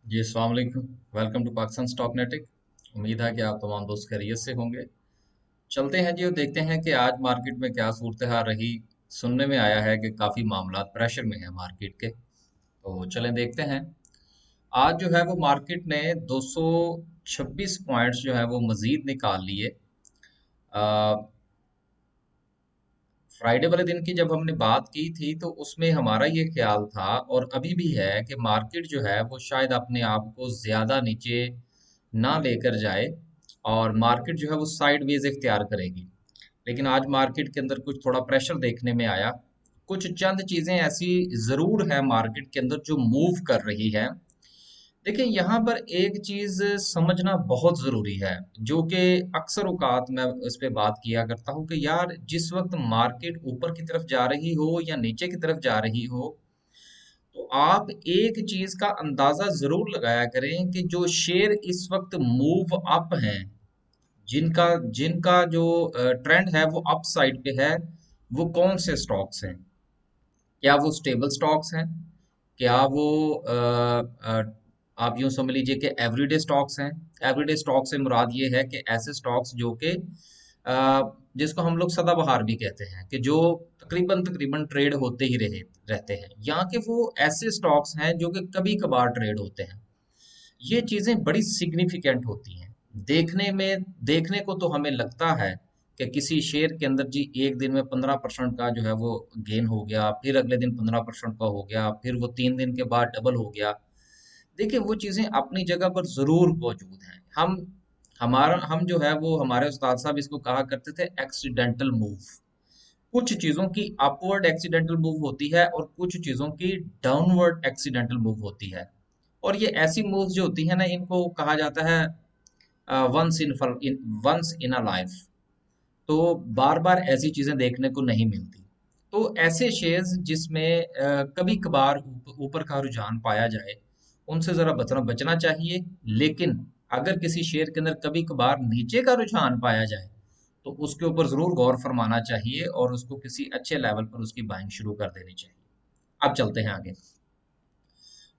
जी अस्सलाम वालेकुम। Welcome to Pakistan stock नेटिक। उम्मीद है कि आप तमाम दोस्त खैरियत से होंगे। चलते हैं जी और देखते हैं कि आज मार्केट में क्या सूरत हाल रही। सुनने में आया है कि काफ़ी मामला प्रेशर में है मार्केट के, तो चलें देखते हैं। आज जो है वो मार्केट ने 226 पॉइंट्स जो है वो मजीद निकाल लिए। फ्राइडे वाले दिन की जब हमने बात की थी तो उसमें हमारा ये ख्याल था और अभी भी है कि मार्केट जो है वो शायद अपने आप को ज़्यादा नीचे ना लेकर जाए और मार्केट जो है वो साइडवेज इख्तियार करेगी। लेकिन आज मार्केट के अंदर कुछ थोड़ा प्रेशर देखने में आया। कुछ चंद चीज़ें ऐसी ज़रूर है मार्केट के अंदर जो मूव कर रही है। देखिए यहाँ पर एक चीज समझना बहुत जरूरी है, जो कि अक्सर औकात मैं इस पे बात किया करता हूँ कि यार जिस वक्त मार्केट ऊपर की तरफ जा रही हो या नीचे की तरफ जा रही हो, तो आप एक चीज का अंदाजा जरूर लगाया करें कि जो शेयर इस वक्त मूव अप हैं, जिनका जिनका जो ट्रेंड है वो अप साइड पे है, वो कौन से स्टॉक्स हैं। क्या वो स्टेबल स्टॉक्स हैं? क्या वो आप यूं समझ लीजिए कि एवरीडे स्टॉक्स हैं? एवरीडे स्टॉक से मुराद ये है कि ऐसे स्टॉक्स जो कि जिसको हम लोग सदाबहार भी कहते हैं, कि जो तकरीबन तकरीबन ट्रेड होते ही रहे रहते हैं, या कि वो ऐसे स्टॉक्स हैं जो कि कभी कभार ट्रेड होते हैं। ये चीजें बड़ी सिग्निफिकेंट होती हैं। देखने को तो हमें लगता है कि किसी शेयर के अंदर जी एक दिन में 15% का जो है वो गेन हो गया, फिर अगले दिन 15% का हो गया, फिर वो 3 दिन के बाद डबल हो गया। देखिए वो चीजें अपनी जगह पर जरूर मौजूद हैं। हम जो है वो हमारे उस्ताद साहब इसको कहा करते थे एक्सीडेंटल मूव। कुछ चीजों की अपवर्ड एक्सीडेंटल मूव होती है और कुछ चीजों की डाउनवर्ड एक्सीडेंटल मूव होती है। और ये ऐसी मूव्स जो होती है ना, इनको कहा जाता है वंस इन अ लाइफ। तो बार बार ऐसी चीजें देखने को नहीं मिलती। तो ऐसे शेयर्स जिसमें कभी कभार ऊपर का रुझान पाया जाए, उनसे जरा बचना बचना चाहिए। लेकिन अगर किसी शेयर के अंदर कभी कभार नीचे का रुझान पाया जाए, तो उसके ऊपर जरूर गौर फरमाना चाहिए और उसको किसी अच्छे लेवल पर उसकी बाइंग शुरू कर देनी चाहिए। अब चलते हैं आगे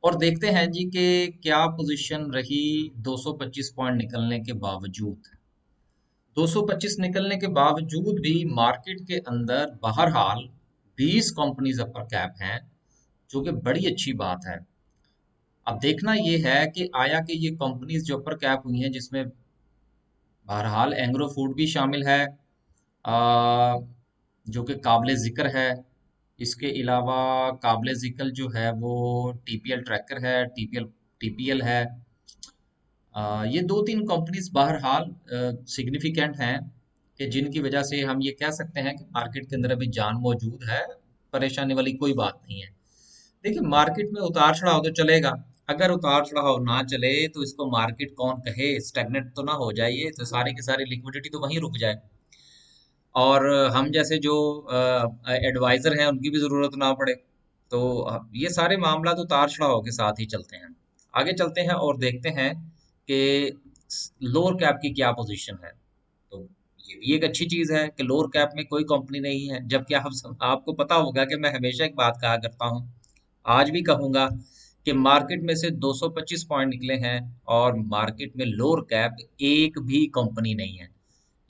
और देखते हैं जी कि क्या पोजीशन रही 225 पॉइंट निकलने के बावजूद। 225 निकलने के बावजूद भी मार्केट के अंदर बहरहाल 20 कंपनीज अपर कैप हैं, जो कि बड़ी अच्छी बात है। अब देखना ये है कि आया कि ये कंपनीज जो अपर कैप हुई हैं, जिसमें बहरहाल एंग्रो फूड भी शामिल है, जो कि काबिल ज़िक्र है। इसके अलावा काबिल ज़िक्र जो है वो टीपीएल ट्रैकर है, टीपीएल है। ये दो तीन कंपनीज बहरहाल सिग्निफिकेंट हैं, कि जिनकी वजह से हम ये कह सकते हैं कि मार्केट के अंदर अभी जान मौजूद है। परेशानी वाली कोई बात नहीं है। देखिए मार्केट में उतार चढ़ाव तो चलेगा। अगर उतार चढ़ाव ना चले तो इसको मार्केट कौन कहे, स्टेगनेट तो ना हो जाए, तो सारी की सारी लिक्विडिटी तो वहीं रुक जाए और हम जैसे जो एडवाइजर हैं उनकी भी जरूरत ना पड़े। तो ये सारे मामला तो उतार चढ़ाव के साथ ही चलते हैं। आगे चलते हैं और देखते हैं कि लोअर कैप की क्या पोजीशन है। तो ये भी एक अच्छी चीज है कि लोअर कैप में कोई कंपनी नहीं है, जबकि आपको पता होगा कि मैं हमेशा एक बात कहा करता हूँ, आज भी कहूंगा, कि मार्केट में से 225 पॉइंट निकले हैं और मार्केट में लोअर कैप एक भी कंपनी नहीं है।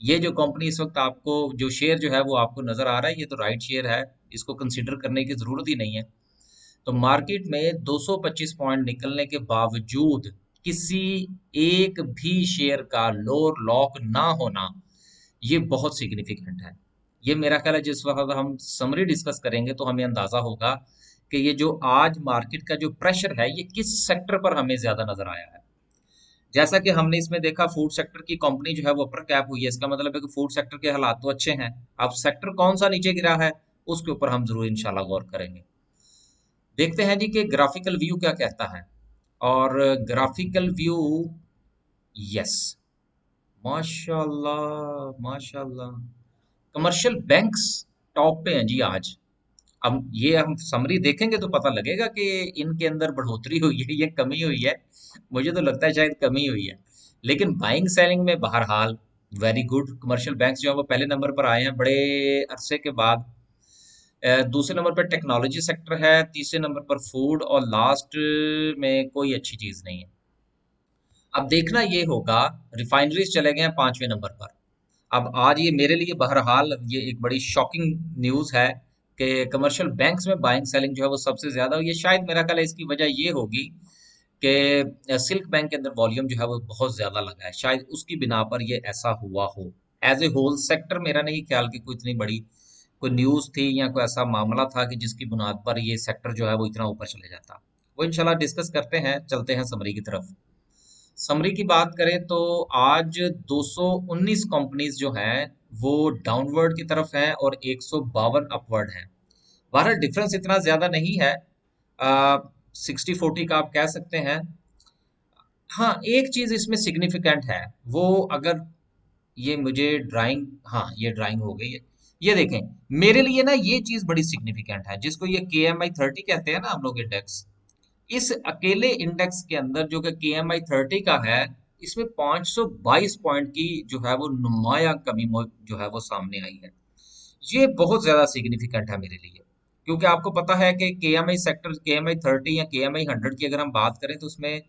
ये जो कंपनी इस वक्त आपको, जो शेयर जो है वो आपको नजर आ रहा है, ये तो राइट शेयर है, इसको कंसीडर करने की जरूरत ही नहीं है। तो मार्केट में 225 पॉइंट निकलने के बावजूद किसी एक भी शेयर का लोअर लॉक ना होना, ये बहुत सिग्निफिकेंट है। ये मेरा ख्याल है जिस वक्त हम समरी डिस्कस करेंगे तो हमें अंदाजा होगा कि ये जो आज मार्केट का जो प्रेशर है ये किस सेक्टर पर हमें ज्यादा नजर आया है। जैसा कि हमने इसमें देखा, फूड सेक्टर की कंपनी जो है वो अपर कैप हुई है, इसका मतलब है कि फूड सेक्टर के हालात तो अच्छे हैं। अब सेक्टर कौन सा नीचे गिरा है, उसके ऊपर हम जरूर इंशाल्लाह गौर करेंगे। देखते हैं जी कि ग्राफिकल व्यू क्या कहता है। और ग्राफिकल व्यू, यस, माशाल्लाह माशाल्लाह, कमर्शियल बैंक्स टॉप पे हैं जी आज। अब ये हम समरी देखेंगे तो पता लगेगा कि इनके अंदर बढ़ोतरी हुई है या कमी हुई है। मुझे तो लगता है शायद कमी हुई है। लेकिन बाइंग सेलिंग में बहरहाल वेरी गुड, कमर्शियल बैंक्स जो है वो पहले नंबर पर आए हैं बड़े अरसे के बाद। दूसरे नंबर पर टेक्नोलॉजी सेक्टर है, तीसरे नंबर पर फूड और लास्ट में कोई अच्छी चीज नहीं है। अब देखना ये होगा, रिफाइनरीज चले गए हैं 5वें नंबर पर। अब आज ये मेरे लिए बहरहाल ये एक बड़ी शॉकिंग न्यूज़ है कि कमर्शियल बैंक्स में बाइंग सेलिंग जो है वो सबसे ज़्यादा हुई है। शायद मेरा ख्याल है इसकी वजह ये होगी कि सिल्क बैंक के अंदर वॉल्यूम जो है वो बहुत ज़्यादा लगा है, शायद उसकी बिना पर ये ऐसा हुआ हो। एज ए होल सेक्टर मेरा नहीं ख्याल कि कोई इतनी बड़ी कोई न्यूज़ थी या कोई ऐसा मामला था कि जिसकी बुनियाद पर ये सेक्टर जो है वो इतना ऊपर चले जाता। वो इंशाल्लाह डिस्कस करते हैं, चलते हैं समरी की तरफ। समरी की बात करें तो आज 219 कंपनीज जो हैं वो डाउनवर्ड की तरफ हैं और 152 अपवर्ड हैं। बहरहाल डिफरेंस इतना ज्यादा नहीं है, 60-40 का आप कह सकते हैं। हाँ, एक चीज इसमें सिग्निफिकेंट है, वो अगर ये मुझे ड्राइंग, हाँ ये ड्राइंग हो गई है। ये देखें, मेरे लिए ना ये चीज बड़ी सिग्निफिकेंट है, जिसको ये KMI 30 कहते हैं ना हम लोग इंडेक्स। इस अकेले इंडेक्स के अंदर जो कि KMI 30 का है, इसमें 522 पॉइंट की जो है वो नुमाया कमी जो है वो सामने आई है। ये बहुत ज्यादा सिग्निफिकेंट है मेरे लिए, क्योंकि आपको पता है कि KMI 30 या KMI 100 की अगर हम बात करें तो उसमें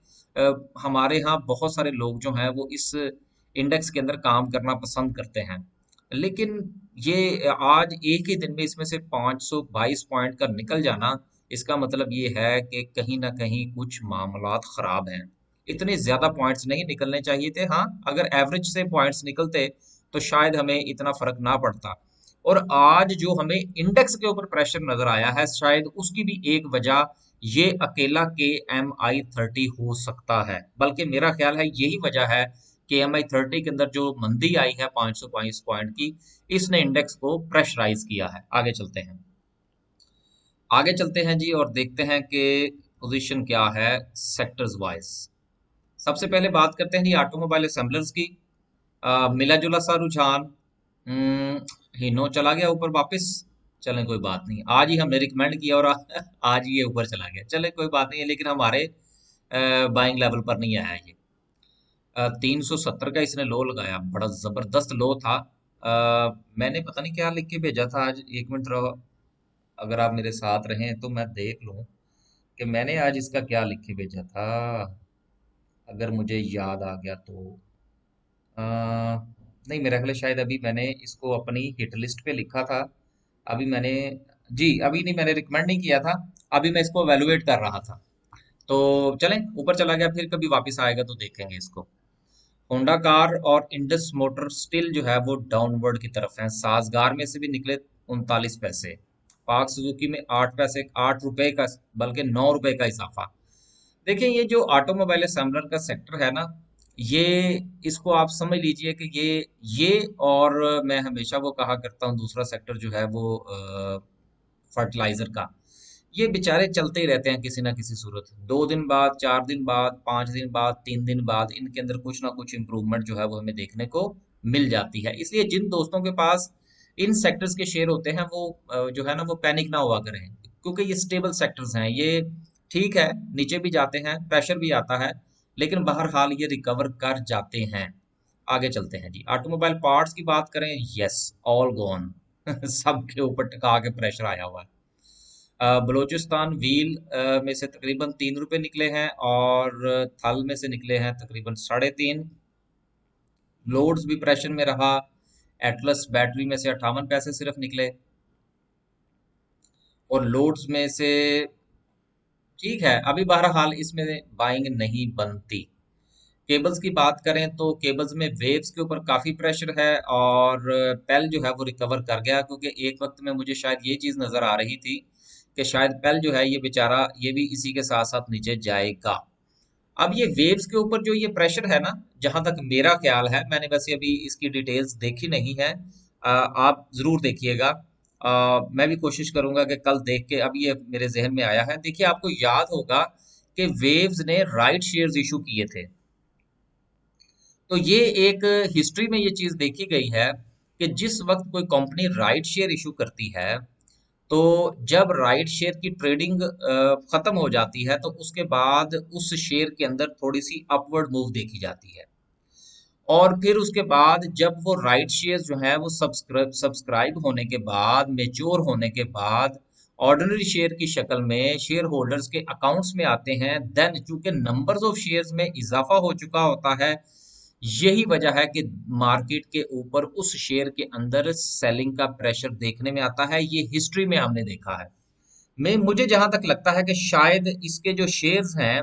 हमारे यहाँ बहुत सारे लोग जो हैं वो इस इंडेक्स के अंदर काम करना पसंद करते हैं। लेकिन ये आज एक ही दिन में इसमें से 522 पॉइंट का निकल जाना, इसका मतलब ये है कि कहीं ना कहीं कुछ मामलात खराब हैं। इतने ज्यादा पॉइंट्स नहीं निकलने चाहिए थे। हाँ, अगर एवरेज से पॉइंट्स निकलते तो शायद हमें इतना फर्क ना पड़ता। और आज जो हमें इंडेक्स के ऊपर प्रेशर नजर आया है, शायद उसकी भी एक वजह ये अकेला KMI 30 हो सकता है। बल्कि मेरा ख्याल है यही वजह है, KMI 30 के अंदर जो मंदी आई है 522 पॉइंट की, इसने इंडेक्स को प्रेशराइज किया है। आगे चलते हैं, आगे चलते हैं जी, और देखते हैं कि पोजीशन क्या है सेक्टर्स वाइज। सबसे पहले बात करते हैं जी ऑटोमोबाइल असेंबलर्स की। मिला जुला सा रुझान। हिनो चला गया ऊपर वापस। चलें कोई बात नहीं, आज ही हमने रिकमेंड किया और आज ही ये ऊपर चला गया। चले कोई बात नहीं है, लेकिन हमारे बाइंग लेवल पर नहीं आया ये। 370 का इसने लो लगाया, बड़ा जबरदस्त लो था। मैंने पता नहीं क्या लिख के भेजा था आज, एक मिनट रहो, अगर आप मेरे साथ रहें तो मैं देख लूं कि मैंने आज इसका क्या लिख के भेजा था, अगर मुझे याद आ गया तो। अ, नहीं, मेरा ख्याल है शायद अभी मैंने इसको अपनी हिट लिस्ट पे लिखा था। अभी मैंने, जी अभी नहीं, मैंने रिकमेंड नहीं किया था। अभी मैं इसको एवेलुएट कर रहा था। तो चलें, ऊपर चला गया, फिर कभी वापस आएगा तो देखेंगे इसको। होंडा कार और इंडस मोटर स्टिल जो है वो डाउनवर्ड की तरफ है। साजगार में से भी निकले 39 पैसे। पाक सुजुकी में 8 पैसे, 8 रुपए का, बल्कि 9 रुपए का इजाफा। देखिए, ये जो ऑटोमोबाइल असेंबलर का सेक्टर है ना, ये, इसको आप समझ लीजिए कि ये और मैं हमेशा वो कहा करता हूँ दूसरा सेक्टर जो है वो फर्टिलाइजर का, ये बेचारे चलते ही रहते हैं किसी ना किसी सूरत। 2 दिन बाद, 4 दिन बाद, 5 दिन बाद, 3 दिन बाद इनके अंदर कुछ ना कुछ इम्प्रूवमेंट जो है वो हमें देखने को मिल जाती है। इसलिए जिन दोस्तों के पास इन सेक्टर्स के शेयर होते हैं वो जो है ना वो पैनिक ना हुआ करें, क्योंकि ये स्टेबल सेक्टर्स हैं। ये ठीक है, नीचे भी जाते हैं, प्रेशर भी आता है, लेकिन बहरहाल ये रिकवर कर जाते हैं। आगे चलते हैं जी, ऑटोमोबाइल पार्ट्स की बात करें, यस, ऑल गॉन सबके ऊपर टिका के प्रेशर आया हुआ है। बलूचिस्तान व्हील में से तकरीबन 3 रुपए निकले हैं और थल में से निकले हैं तकरीबन 3.5। लोड्स भी प्रेशर में रहा। एटलस बैटरी में से 58 पैसे सिर्फ निकले, और लोड्स में से, ठीक है, अभी बहरहाल इसमें बाइंग नहीं बनती। केबल्स की बात करें तो केबल्स में वेव्स के ऊपर काफी प्रेशर है, और पेल जो है वो रिकवर कर गया, क्योंकि एक वक्त में मुझे शायद ये चीज नजर आ रही थी कि शायद पेल जो है ये बेचारा ये भी इसी के साथ साथ नीचे जाएगा। अब ये वेव्स के ऊपर जो ये प्रेशर है ना, जहां तक मेरा ख्याल है, मैंने वैसे अभी इसकी डिटेल्स देखी नहीं है, आप जरूर देखिएगा। मैं भी कोशिश करूंगा कि कल देख के, अब ये मेरे जहन में आया है। देखिए, आपको याद होगा कि वेव्स ने राइट शेयर्स इशू किए थे। तो ये एक हिस्ट्री में ये चीज देखी गई है कि जिस वक्त कोई कंपनी राइट शेयर इशू करती है, तो जब राइट शेयर की ट्रेडिंग खत्म हो जाती है तो उसके बाद उस शेयर के अंदर थोड़ी सी अपवर्ड मूव देखी जाती है। और फिर उसके बाद जब वो राइट शेयर्स जो है वो सब्सक्राइब होने के बाद, मेच्योर होने के बाद ऑर्डिनरी शेयर की शक्ल में शेयर होल्डर्स के अकाउंट्स में आते हैं, देन चूंकि नंबर्स ऑफ शेयर्स में इजाफा हो चुका होता है, यही वजह है कि मार्केट के ऊपर उस शेयर के अंदर सेलिंग का प्रेशर देखने में आता है। ये हिस्ट्री में हमने देखा है। मैं मुझे जहां तक लगता है कि शायद इसके जो शेयर्स हैं,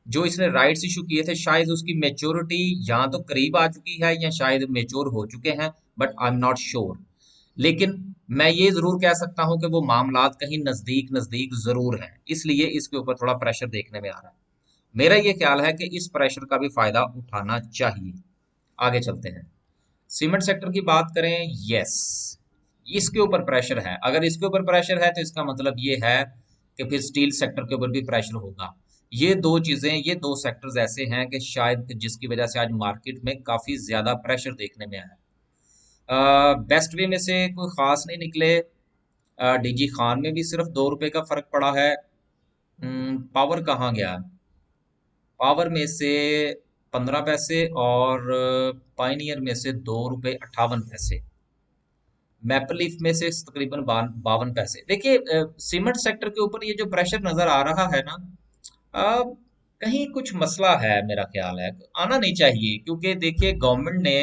जो इसने राइट्स इशू किए थे, शायद उसकी मेच्योरिटी या तो करीब आ चुकी है या शायद मेच्योर हो चुके हैं, but I am not sure. लेकिन मैं ये जरूर कह सकता हूं कि वो मामलात कहीं नजदीक नजदीक जरूर हैं, इसलिए इसके ऊपर थोड़ा प्रेशर देखने में आ रहा है। मेरा ये ख्याल है कि इस प्रेशर का भी फायदा उठाना चाहिए। आगे चलते हैं। सीमेंट सेक्टर की बात करें, यस, इसके ऊपर प्रेशर है। अगर इसके ऊपर प्रेशर है तो इसका मतलब ये है कि फिर स्टील सेक्टर के ऊपर भी प्रेशर होगा। ये दो चीजें, ये दो सेक्टर्स ऐसे हैं कि शायद जिसकी वजह से आज मार्केट में काफी ज्यादा प्रेशर देखने में आया। बेस्ट वे में से कोई खास नहीं निकले। डीजी खान में भी सिर्फ 2 रुपए का फर्क पड़ा है। पावर कहाँ गया? पावर में से 15 पैसे और पाइनियर में से 2 रुपए 58 पैसे। मैपल लीफ में से तकरीबन 52 पैसे। देखिए, सीमेंट सेक्टर के ऊपर ये जो प्रेशर नजर आ रहा है ना, अ, कहीं कुछ मसला है, मेरा ख्याल है आना नहीं चाहिए, क्योंकि देखिए गवर्नमेंट ने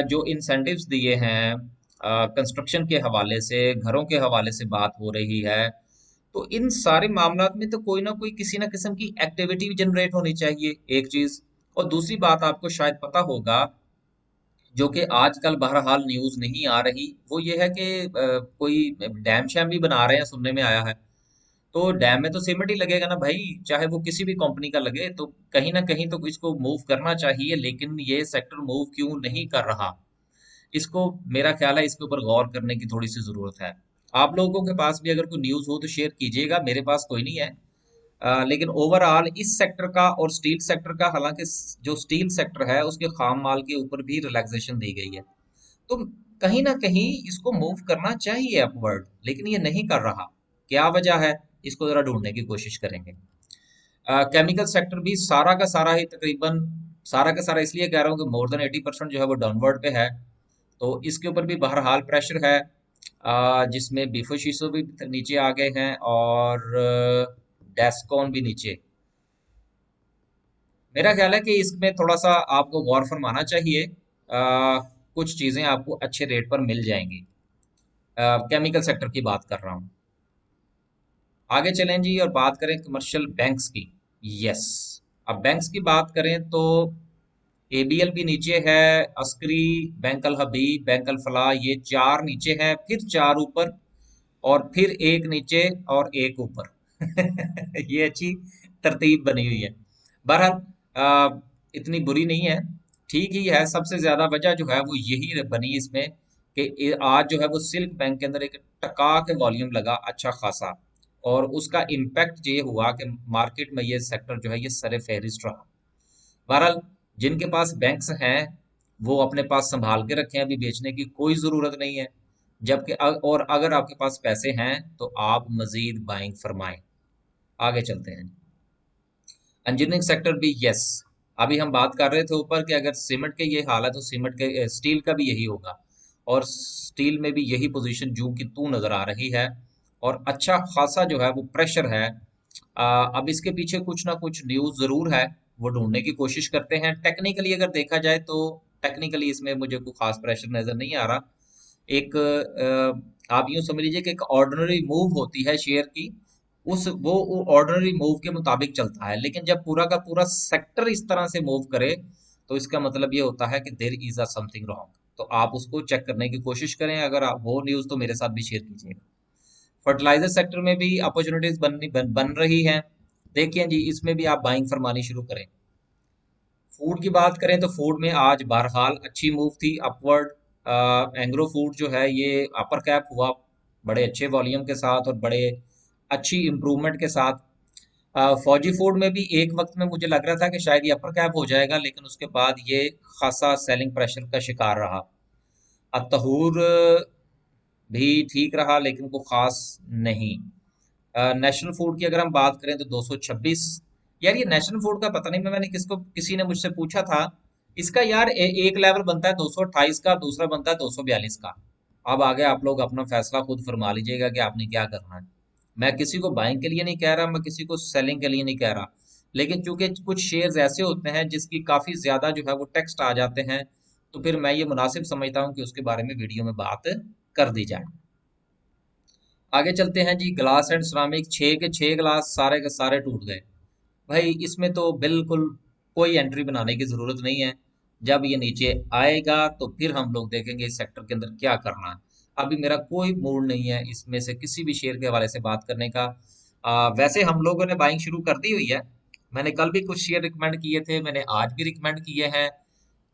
जो इंसेंटिव्स दिए हैं, कंस्ट्रक्शन के हवाले से, घरों के हवाले से बात हो रही है, तो इन सारे मामलात में तो कोई ना कोई किसी ना किस्म की एक्टिविटी जनरेट होनी चाहिए, एक चीज। और दूसरी बात आपको शायद पता होगा, जो कि आजकल बहरहाल न्यूज नहीं आ रही, वो ये है कि कोई डैम शैम भी बना रहे हैं, सुनने में आया है। तो डैम में तो सीमेंट ही लगेगा ना भाई, चाहे वो किसी भी कंपनी का लगे, तो कहीं ना कहीं तो इसको मूव करना चाहिए, लेकिन ये सेक्टर मूव क्यों नहीं कर रहा, इसको, मेरा ख्याल है इसके ऊपर गौर करने की थोड़ी सी जरूरत है। आप लोगों के पास भी अगर कोई न्यूज हो तो शेयर कीजिएगा, मेरे पास कोई नहीं है। लेकिन ओवरऑल इस सेक्टर का और स्टील सेक्टर का, हालांकि जो स्टील सेक्टर है उसके खाम माल के ऊपर भी रिलैक्सेशन दी गई है, तो कहीं ना कहीं इसको मूव करना चाहिए अपवर्ड, लेकिन ये नहीं कर रहा। क्या वजह है, इसको जरा ढूंढने की कोशिश करेंगे। केमिकल सेक्टर भी सारा का सारा ही तकरीबन, सारा का सारा इसलिए कह रहा हूँ कि मोर देन 80% जो है वो डाउनवर्ड पे है। तो इसके ऊपर भी बहरहाल प्रेशर है, जिसमें बीफो शीशो भी नीचे आ गए हैं और डेस्कॉन भी नीचे। मेरा ख्याल है कि इसमें थोड़ा सा आपको गौर फरमाना चाहिए। कुछ चीजें आपको अच्छे रेट पर मिल जाएंगी। केमिकल सेक्टर की बात कर रहा हूँ। आगे चलें जी और बात करें कमर्शियल बैंक्स की। यस, अब बैंक्स की बात करें तो एबीएल भी नीचे है, अस्करी, बैंक अल हबीब, बैंक अल फलाह, ये चार नीचे है, फिर चार ऊपर, और फिर एक नीचे और एक ऊपर। ये अच्छी तरतीब बनी हुई है। बहरहाल, इतनी बुरी नहीं है, ठीक ही है। सबसे ज्यादा वजह जो है वो यही बनी इसमें कि आज जो है वो सिल्क बैंक के अंदर एक टका के वॉल्यूम लगा अच्छा खासा, और उसका इम्पैक्ट ये हुआ कि मार्केट में ये सेक्टर जो है ये सरे फहरिस्त रहा। बहरहाल, जिनके पास बैंक्स हैं वो अपने पास संभाल के रखें, अभी बेचने की कोई ज़रूरत नहीं है। जबकि और अगर आपके पास पैसे हैं तो आप मजीद बाइंग फरमाएं। आगे चलते हैं। इंजीनियरिंग सेक्टर भी, यस, अभी हम बात कर रहे थे ऊपर कि अगर सीमेंट के ये हाल है तो सीमेंट के स्टील का भी यही होगा, और स्टील में भी यही पोजीशन जू की तू नजर आ रही है, और अच्छा खासा जो है वो प्रेशर है। अब इसके पीछे कुछ ना कुछ न्यूज़ ज़रूर है, वो ढूंढने की कोशिश करते हैं। टेक्निकली अगर देखा जाए तो टेक्निकली इसमें मुझे कोई खास प्रेशर नज़र नहीं आ रहा। एक आप यूं समझ लीजिए कि एक ऑर्डिनरी मूव होती है शेयर की, उस वो ऑर्डिनरी मूव के मुताबिक चलता है, लेकिन जब पूरा का पूरा सेक्टर इस तरह से मूव करे तो इसका मतलब ये होता है कि there is a something wrong. तो आप उसको चेक करने की कोशिश करें, अगर आप वो न्यूज़ तो मेरे साथ भी शेयर कीजिएगा। फर्टिलाइजर सेक्टर में भी अपॉर्चुनिटीज बन रही हैं। देखिए जी, इसमें भी आप बाइंग फरमानी शुरू करें। फूड की बात करें तो फूड में आज बहरहाल अच्छी मूव थी अपवर्ड। एंग्रो फूड जो है ये अपर कैप हुआ, बड़े अच्छे वॉल्यूम के साथ और बड़े अच्छी इम्प्रूवमेंट के साथ। फौजी फूड में भी एक वक्त में मुझे लग रहा था कि शायद ये अपर कैप हो जाएगा, लेकिन उसके बाद ये खासा सेलिंग प्रेशर का शिकार रहा। अतहूर भी ठीक रहा, लेकिन को खास नहीं। नेशनल फूड की अगर हम बात करें तो 226। यार ये नेशनल फूड का पता नहीं, मैंने किसी ने मुझसे पूछा था इसका यार एक लेवल बनता है 228 का, दूसरा बनता है 242 का। अब आगे आप लोग अपना फैसला खुद फरमा लीजिएगा कि आपने क्या करना है। मैं किसी को बाइंग के लिए नहीं कह रहा, मैं किसी को सेलिंग के लिए नहीं कह रहा, लेकिन चूंकि कुछ शेयर्स ऐसे होते हैं जिसकी काफी ज्यादा जो है वो टेक्स्ट आ जाते हैं, तो फिर मैं ये मुनासिब समझता हूँ कि उसके बारे में वीडियो में बात कर दी जाए। आगे चलते हैं जी। ग्लास एंड सिरामिक, छः के छः ग्लास सारे के सारे टूट गए। भाई इसमें तो बिल्कुल कोई एंट्री बनाने की जरूरत नहीं है। जब ये नीचे आएगा तो फिर हम लोग देखेंगे इस सेक्टर के अंदर क्या करना है। अभी मेरा कोई मूड नहीं है इसमें से किसी भी शेयर के हवाले से बात करने का। वैसे हम लोगों ने बाइंग शुरू कर दी हुई है। मैंने कल भी कुछ शेयर रिकमेंड किए थे, मैंने आज भी रिकमेंड किए हैं,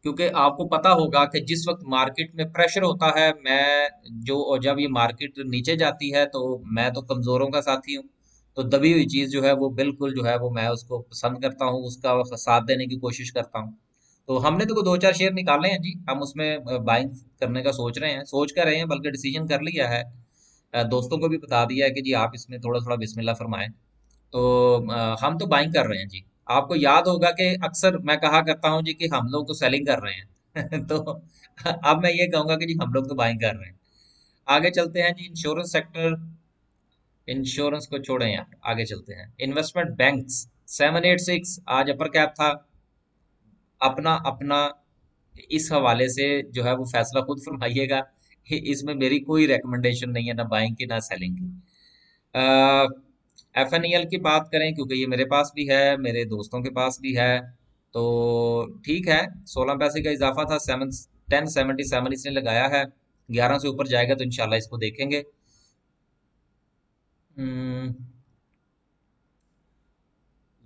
क्योंकि आपको पता होगा कि जिस वक्त मार्केट में प्रेशर होता है, मैं जो, और जब ये मार्केट नीचे जाती है तो मैं तो कमजोरों का साथी हूँ। तो दबी हुई चीज जो है वो बिल्कुल जो है वो मैं उसको पसंद करता हूँ, उसका साथ देने की कोशिश करता हूँ। तो हमने तो दो चार शेयर निकाले हैं जी, हम उसमें बाइंग करने का सोच रहे हैं, सोच कर रहे हैं, बल्कि डिसीजन कर लिया है। दोस्तों को भी बता दिया है कि जी आप इसमें थोड़ा थोड़ा बिस्मिल्लाह फरमाएं। तो हम तो बाइंग कर रहे हैं जी। आपको याद होगा कि अक्सर मैं कहा करता हूं जी कि हम लोग तो सेलिंग कर रहे हैं तो अब मैं ये कहूंगा कि जी हम लोग तो बाइंग कर रहे हैं। आगे चलते हैं जी। इंश्योरेंस सेक्टर, इंश्योरेंस को छोड़ें यार, आगे चलते हैं। इन्वेस्टमेंट बैंक्स 786 आज अपर कैप था। अपना अपना इस हवाले से जो है वो फैसला खुद फरमाइएगा। इसमें मेरी कोई रिकमेंडेशन नहीं है, ना बाइंग की ना सेलिंग की। एफ एन ई एल की बात करें, क्योंकि ये मेरे पास भी है, मेरे दोस्तों के पास भी है, तो ठीक है। 16 पैसे का इजाफा था, 1077 इसने लगाया है। 11 से ऊपर जाएगा तो इंशाल्लाह इसको देखेंगे।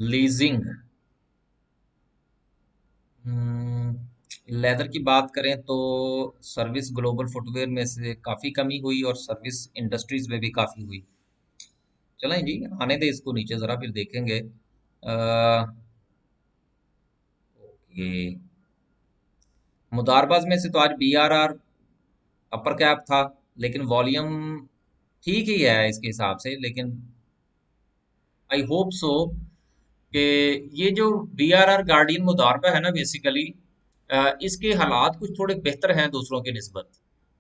लीजिंग, लेदर की बात करें तो सर्विस ग्लोबल फुटवेयर में से काफ़ी कमी हुई और सर्विस इंडस्ट्रीज में भी काफ़ी हुई। चलें जी, आने दे इसको नीचे ज़रा, फिर देखेंगे। ओके, मुदारबाज में से तो आज B R R upper cap था, लेकिन वॉल्यूम ठीक ही है इसके हिसाब से, लेकिन आई होप सो कि ये जो बी आर आर गार्डियन मुदारबा है ना, बेसिकली इसके हालात कुछ थोड़े बेहतर हैं दूसरों की निस्बत।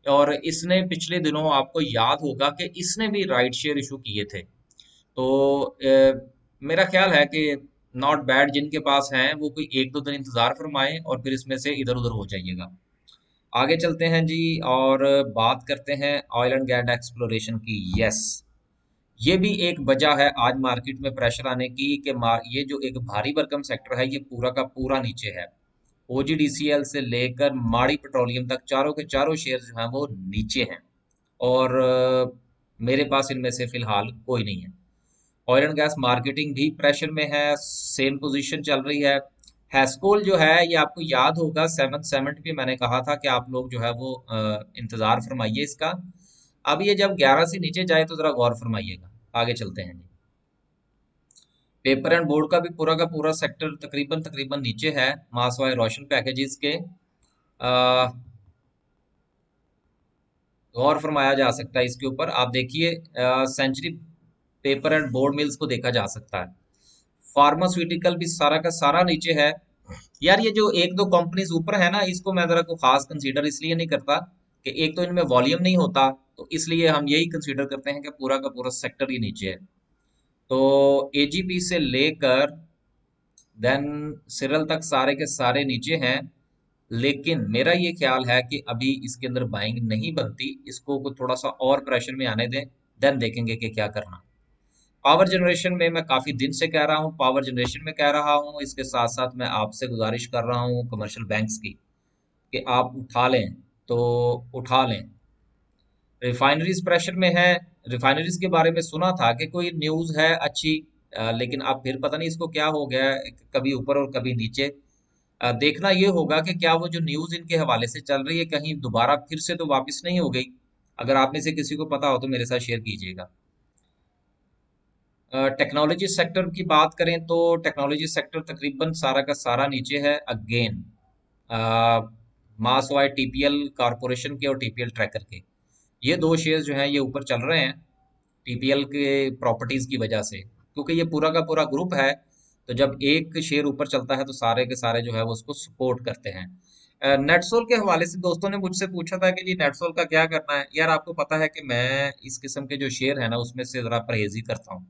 और इसने पिछले दिनों, आपको याद होगा कि इसने भी राइट शेयर इशू किए थे। तो मेरा ख्याल है कि नॉट बैड, जिनके पास हैं वो कोई एक दो दिन इंतजार फरमाएं और फिर इसमें से इधर उधर हो जाइएगा। आगे चलते हैं जी, और बात करते हैं ऑयल एंड गैस एक्सप्लोरेशन की। यस, ये भी एक वजह है आज मार्केट में प्रेशर आने की कि ये जो एक भारी भरकम सेक्टर है ये पूरा का पूरा नीचे है। ओजीडीसीएल से लेकर माड़ी पेट्रोलियम तक चारों के चारों शेयर जो हैं वो नीचे हैं। और मेरे पास इनमें से फिलहाल कोई नहीं है। ऑयल एंड गैस मार्केटिंग भी प्रेशर में है, सेम पोजीशन चल रही है। हैस्कोल जो है, ये आपको याद होगा 770 पे मैंने कहा था कि आप लोग जो है वो इंतजार फरमाइए इसका। अब ये जब 11 से नीचे जाए तो जरा गौर फरमाइएगा। आगे चलते हैं जी। पेपर एंड बोर्ड का भी पूरा का पूरा सेक्टर तकरीबन तकरीबन नीचे है, मासवाई रोशन पैकेजेस के। गौर फरमाया जा सकता है इसके ऊपर। आप देखिए, Century Paper and Board Mills को देखा जा सकता है। फार्मास्यूटिकल भी सारा का सारा नीचे है। यार ये जो एक दो कंपनीज ऊपर है ना, इसको मैं जरा को खास कंसीडर इसलिए नहीं करता कि एक तो इनमें वॉल्यूम नहीं होता, तो इसलिए हम यही कंसीडर करते हैं कि पूरा का पूरा सेक्टर ही नीचे है। तो एजीपी से लेकर देन सिरल तक सारे के सारे नीचे हैं। लेकिन मेरा ये ख्याल है कि अभी इसके अंदर बाइंग नहीं बनती, इसको को थोड़ा सा और प्रेशर में आने दें, देन देखेंगे कि क्या करना। पावर जनरेशन में मैं काफी दिन से कह रहा हूँ, पावर जनरेशन में कह रहा हूँ, इसके साथ साथ मैं आपसे गुजारिश कर रहा हूँ कमर्शियल बैंक्स की कि आप उठा लें तो उठा लें। रिफाइनरीज प्रेशर में है। रिफाइनरीज के बारे में सुना था कि कोई न्यूज है अच्छी, लेकिन अब फिर पता नहीं इसको क्या हो गया है, कभी ऊपर और कभी नीचे। देखना ये होगा कि क्या वो जो न्यूज इनके हवाले से चल रही है कहीं दोबारा फिर से तो वापस नहीं हो गई। अगर आप में से किसी को पता हो तो मेरे साथ शेयर कीजिएगा। टेक्नोलॉजी सेक्टर की बात करें तो टेक्नोलॉजी सेक्टर तकरीबन सारा का सारा नीचे है अगेन। मास वाई टीपीएल कारपोरेशन के और टीपीएल ट्रैकर के, ये दो शेयर्स जो हैं ये ऊपर चल रहे हैं टीपीएल के प्रॉपर्टीज की वजह से, क्योंकि ये पूरा का पूरा ग्रुप है। तो जब एक शेयर ऊपर चलता है तो सारे के सारे जो है वो उसको सपोर्ट करते हैं। नेटसोल के हवाले से दोस्तों ने मुझसे पूछा था कि जी नेटसोल का क्या करना है। यार आपको पता है कि मैं इस किस्म के जो शेयर है ना उसमें से जरा परहेज ही करता हूँ।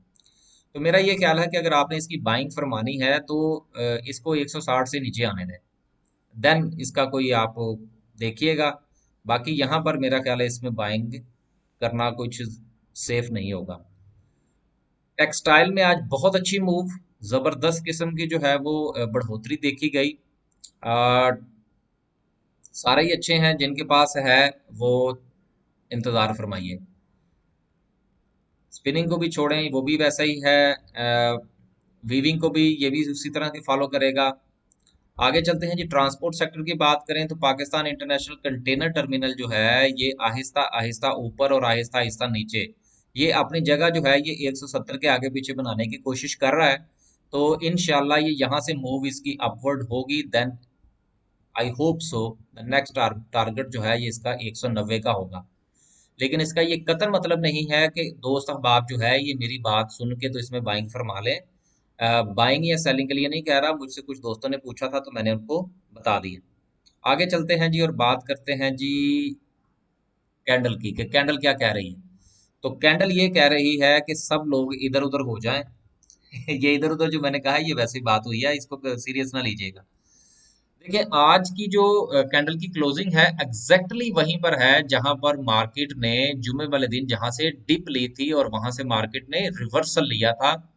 तो मेरा ये ख्याल है कि अगर आपने इसकी बाइंग फरमानी है तो इसको 160 से नीचे आने दें, देन इसका कोई आप देखिएगा। बाकी यहाँ पर मेरा ख्याल है इसमें बाइंग करना कुछ सेफ नहीं होगा। टेक्सटाइल में आज बहुत अच्छी मूव, जबरदस्त किस्म की जो है वो बढ़ोतरी देखी गई। अ, सारे ही अच्छे हैं, जिनके पास है वो इंतजार फरमाइए। स्पिनिंग को भी छोड़ें, वो भी वैसा ही है। वीविंग को भी ये भी उसी तरह की फॉलो करेगा। आगे चलते हैं जी। ट्रांसपोर्ट सेक्टर की बात करें तो पाकिस्तान इंटरनेशनल कंटेनर टर्मिनल जो है ये आहिस्ता आहिस्ता ऊपर और आहिस्ता आहिस्ता नीचे, ये अपनी जगह जो है ये 170 के आगे पीछे बनाने की कोशिश कर रहा है। तो इंशाल्लाह ये यहाँ से मूव इसकी अपवर्ड होगी, then I hope so the next target जो है ये इसका 190 का होगा। लेकिन इसका ये कतई मतलब नहीं है कि दोस्त अहबाब जो है ये मेरी बात सुन के तो इसमें बाइंग फरमा लें। बाइंग या सेलिंग के लिए नहीं कह रहा, मुझसे कुछ दोस्तों ने पूछा था तो मैंने उनको बता दिया। आगे चलते हैं जी और बात करते हैं जी कैंडल की, कि कैंडल क्या कह रही है। तो कैंडल ये कह रही है कि सब लोग इधर उधर हो जाएं। ये इधर उधर जो मैंने कहा है ये वैसी बात हुई है, इसको सीरियस ना लीजिएगा। देखिए आज की जो कैंडल की क्लोजिंग है एग्जैक्टली वहीं पर है जहां पर मार्केट ने जुमे वाले दिन जहां से डिप ली थी और वहां से मार्केट ने रिवर्सल लिया था,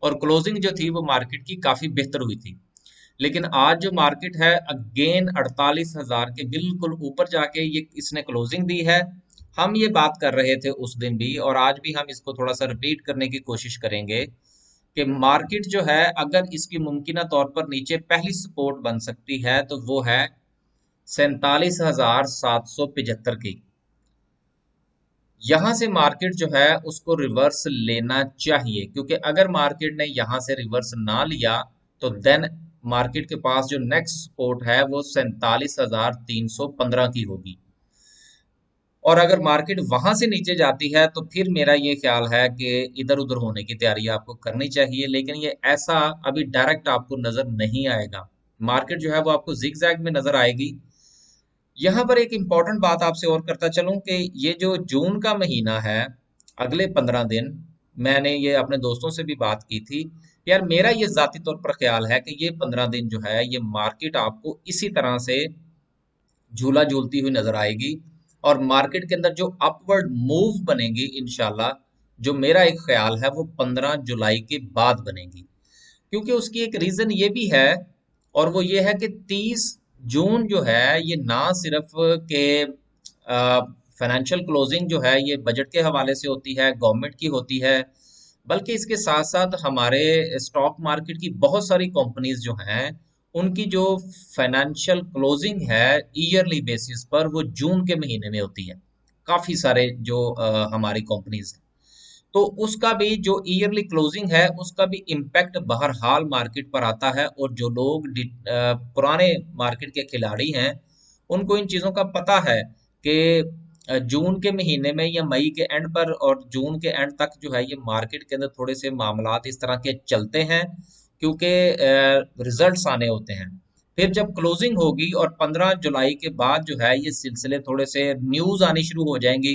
और क्लोजिंग जो थी वो मार्केट की काफी बेहतर हुई थी। लेकिन आज जो मार्केट है अगेन 48,000 के बिल्कुल ऊपर जाके ये इसने क्लोजिंग दी है। हम ये बात कर रहे थे उस दिन भी और आज भी हम इसको थोड़ा सा रिपीट करने की कोशिश करेंगे कि मार्केट जो है अगर इसकी मुमकिन तौर पर नीचे पहली सपोर्ट बन सकती है तो वो है 47,775 की। यहां से मार्केट जो है उसको रिवर्स लेना चाहिए, क्योंकि अगर मार्केट ने यहां से रिवर्स ना लिया तो देन मार्केट के पास जो नेक्स्ट सपोर्ट है वो 47,315 की होगी। और अगर मार्केट वहां से नीचे जाती है तो फिर मेरा ये ख्याल है कि इधर उधर होने की तैयारी आपको करनी चाहिए, लेकिन ये ऐसा अभी डायरेक्ट आपको नजर नहीं आएगा। मार्केट जो है वो आपको जिगजैग में नजर आएगी। यहाँ पर एक इंपॉर्टेंट बात आपसे और करता चलूं कि ये जो जून का महीना है, अगले 15 दिन, मैंने ये अपने दोस्तों से भी बात की थी। यार मेरा ये जाती तौर पर ख्याल है कि ये 15 दिन जो है ये मार्केट आपको इसी तरह से झूला झूलती हुई नजर आएगी। और मार्केट के अंदर जो अपवर्ड मूव बनेगी इंशाल्लाह, जो मेरा एक ख्याल है वो 15 जुलाई के बाद बनेगी। क्योंकि उसकी एक रीजन ये भी है, और वो ये है कि 30 जून जो है ये ना सिर्फ के फाइनेंशियल क्लोजिंग जो है ये बजट के हवाले से होती है, गवर्नमेंट की होती है, बल्कि इसके साथ साथ हमारे स्टॉक मार्केट की बहुत सारी कंपनीज जो हैं उनकी जो फाइनेंशियल क्लोजिंग है ईयरली बेसिस पर वो जून के महीने में होती है। काफी सारे जो हमारी कंपनीज हैं, तो उसका भी जो ईयरली क्लोजिंग है उसका भी इम्पैक्ट बहरहाल मार्केट पर आता है। और जो लोग पुराने मार्केट के खिलाड़ी हैं उनको इन चीज़ों का पता है कि जून के महीने में या मई के एंड पर और जून के एंड तक जो है ये मार्केट के अंदर थोड़े से मामलात इस तरह के चलते हैं, क्योंकि रिजल्ट्स आने होते हैं। फिर जब क्लोजिंग होगी और 15 जुलाई के बाद जो है ये सिलसिले थोड़े से न्यूज आनी शुरू हो जाएंगी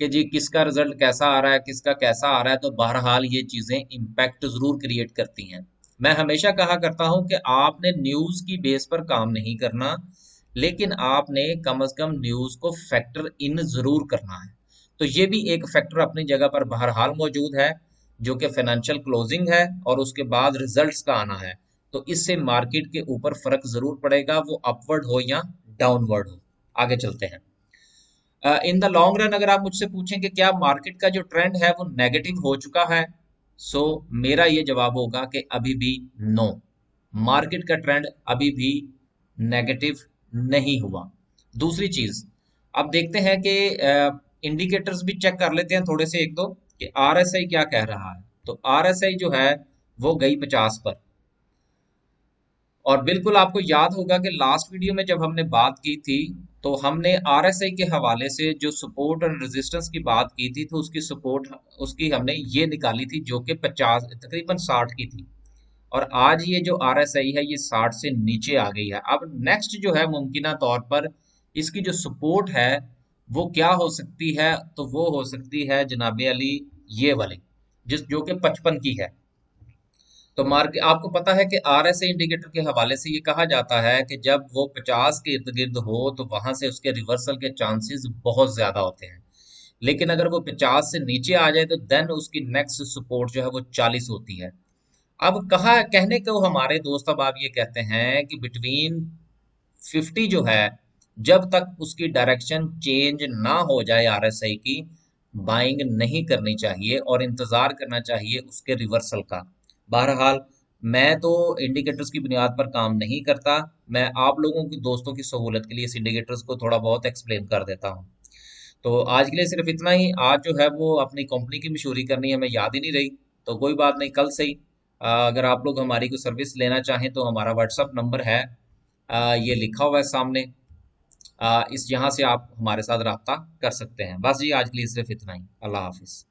कि जी किसका रिजल्ट कैसा आ रहा है, किसका कैसा आ रहा है, तो बहरहाल ये चीजें इम्पैक्ट जरूर क्रिएट करती हैं। मैं हमेशा कहा करता हूं कि आपने न्यूज की बेस पर काम नहीं करना, लेकिन आपने कम से कम न्यूज को फैक्टर इन जरूर करना है। तो ये भी एक फैक्टर अपनी जगह पर बहरहाल मौजूद है, जो कि फाइनेंशियल क्लोजिंग है और उसके बाद रिजल्ट्स का आना है। तो इससे मार्केट के ऊपर फर्क जरूर पड़ेगा, वो अपवर्ड हो या डाउनवर्ड हो। आगे चलते हैं। इन द लॉन्ग रन अगर आप मुझसे पूछें कि क्या मार्केट का जो ट्रेंड है वो नेगेटिव हो चुका है, सो मेरा ये जवाब होगा कि अभी भी नो, मार्केट का ट्रेंड अभी भी नेगेटिव नहीं हुआ। दूसरी चीज, अब देखते हैं कि इंडिकेटर्स भी चेक कर लेते हैं थोड़े से एक दो, कि आरएसआई क्या कह रहा है। तो आरएसआई जो है वो गई 50 पर। और बिल्कुल आपको याद होगा कि लास्ट वीडियो में जब हमने बात की थी तो हमने आरएसआई के हवाले से जो सपोर्ट और रेजिस्टेंस की बात की थी, तो उसकी सपोर्ट उसकी हमने ये निकाली थी जो कि 50 तकरीबन 60 की थी। और आज ये जो RSI है ये 60 से नीचे आ गई है। अब नेक्स्ट जो है मुमकिन तौर पर इसकी जो सपोर्ट है वो क्या हो सकती है, तो वो हो सकती है जनाबे अली ये वाली, जिस जो कि 55 की है। तो मार्केट आपको पता है कि RSI इंडिकेटर के हवाले से ये कहा जाता है कि जब वो 50 के इर्द गिर्द हो तो वहां से उसके रिवर्सल के चांसेस बहुत ज्यादा होते हैं। लेकिन अगर वो 50 से नीचे आ जाए तो देन उसकी नेक्स्ट सपोर्ट जो है वो 40 होती है। अब कहा कहने को हमारे दोस्त अब आप ये कहते हैं कि बिटवीन 50 जो है, जब तक उसकी डायरेक्शन चेंज ना हो जाए RSI की, बाइंग नहीं करनी चाहिए और इंतजार करना चाहिए उसके रिवर्सल का। बहरहाल मैं तो इंडिकेटर्स की बुनियाद पर काम नहीं करता, मैं आप लोगों की दोस्तों की सहूलत के लिए इस इंडिकेटर्स को थोड़ा बहुत एक्सप्लेन कर देता हूँ। तो आज के लिए सिर्फ इतना ही। आज जो है वो अपनी कंपनी की मशहूरी करनी है, हमें याद ही नहीं रही। तो कोई बात नहीं, कल सही। अगर आप लोग हमारी कोई सर्विस लेना चाहें तो हमारा व्हाट्सअप नंबर है, ये लिखा हुआ है सामने। इस यहाँ से आप हमारे साथ रब्ता कर सकते हैं। बस जी, आज के लिए सिर्फ इतना ही। अल्लाह हाफिज।